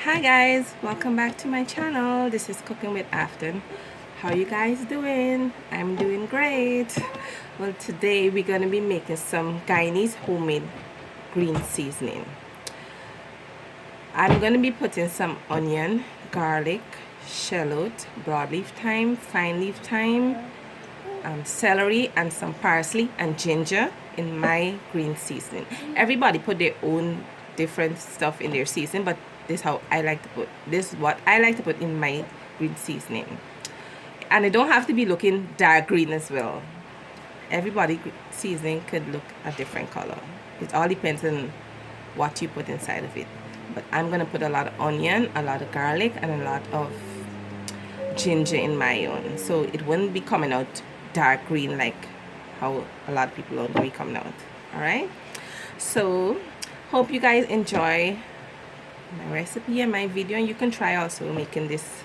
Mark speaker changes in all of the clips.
Speaker 1: Hi guys, welcome back to my channel. This is Cooking with Afton. How you guys doing? I'm doing great. Well, today we're going to be making some Guyanese homemade green seasoning. I'm going to be putting some onion, garlic, shallot, broadleaf thyme, fine leaf thyme, celery, and some parsley and ginger in my green seasoning. Everybody put their own different stuff in their seasoning, but this is what I like to put in my green seasoning. And it don't have to be looking dark green as well. Everybody seasoning could look a different color. It all depends on what you put inside of it. But I'm gonna put a lot of onion, a lot of garlic, and a lot of ginger in my own, so it wouldn't be coming out dark green like how a lot of people are going to be coming out. All right, so hope you guys enjoy my recipe and my video, and you can try also making this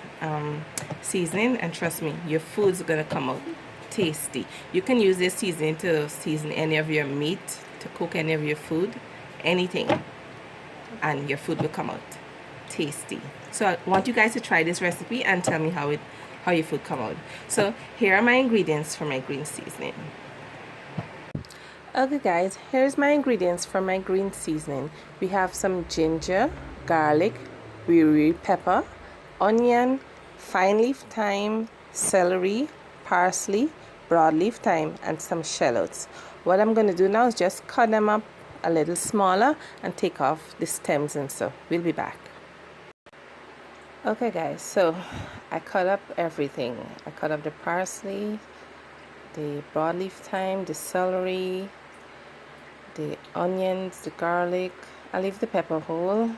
Speaker 1: seasoning, and trust me, your food's gonna come out tasty. You can use this seasoning to season any of your meat, to cook any of your food, anything, and your food will come out tasty. So I want you guys to try this recipe and tell me how your food come out. So here are my ingredients for my green seasoning. Okay guys, here's my ingredients for my green seasoning. We have some ginger, garlic, Wiri pepper, onion, fine leaf thyme, celery, parsley, broadleaf thyme, and some shallots. What I'm going to do now is just cut them up a little smaller and take off the stems and stuff. We'll be back. Okay guys, so I cut up everything. I cut up the parsley, the broadleaf thyme, the celery, the onions, the garlic. I leave the pepper whole.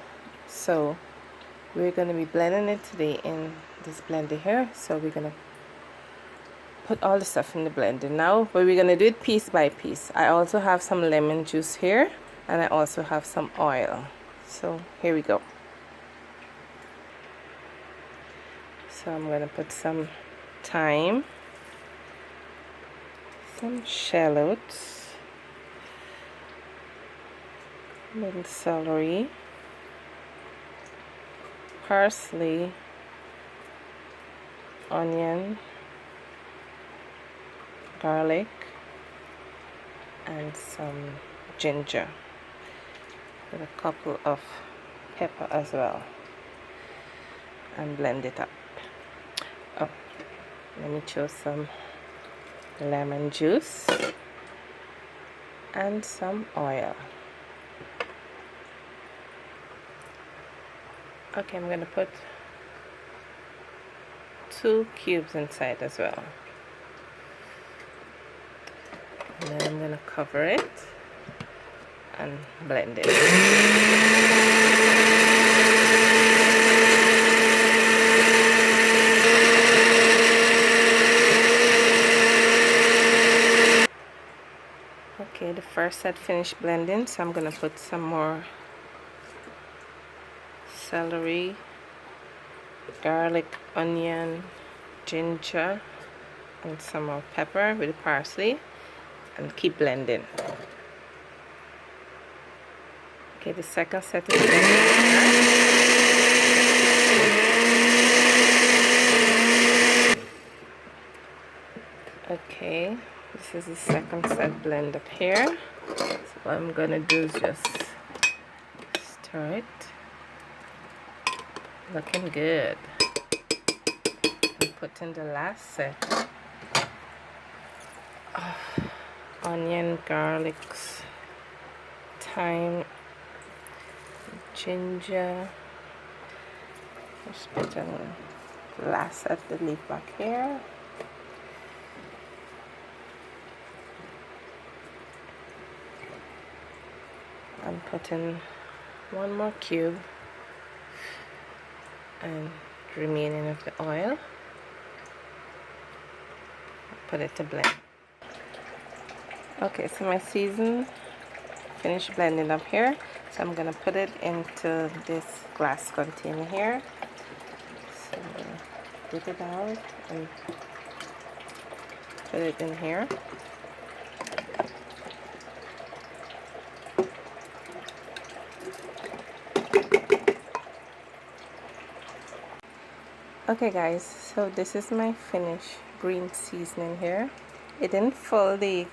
Speaker 1: So we're going to be blending it today in this blender here. So we're going to put all the stuff in the blender now, but we're going to do it piece by piece. I also have some lemon juice here, and I also have some oil. So here we go. So I'm going to put some thyme, some shallots, little celery, parsley, onion, garlic, and some ginger, with a couple of pepper as well, and blend it up. Oh, let me choose some lemon juice and some oil. Okay, I'm going to put 2 cubes inside as well. And then I'm going to cover it and blend it. Okay, the first set finished blending, so I'm going to put some more celery, garlic, onion, ginger, and some more pepper with the parsley, and keep blending. Okay, the second set is blending. Okay, this is the second set blend up here. So what I'm gonna do is just stir it. Looking good. And put in the last set of onion, garlic, thyme, ginger. Just put in the last set the leaf back here. I'm putting one more cube and the remaining of the oil. Put it to blend. Okay, so my season finished blending up here, so I'm gonna put it into this glass container here. So I'm gonna dip it out and put it in here. Okay guys, so this is my finished green seasoning here. It didn't fill the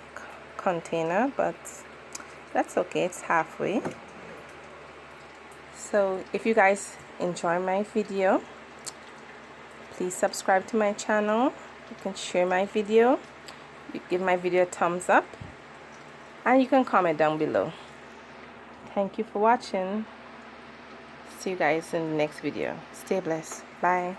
Speaker 1: container, but that's okay, it's halfway. So if you guys enjoy my video, please subscribe to my channel. You can share my video, you give my video a thumbs up, and you can comment down below. Thank you for watching. See you guys in the next video. Stay blessed. Bye.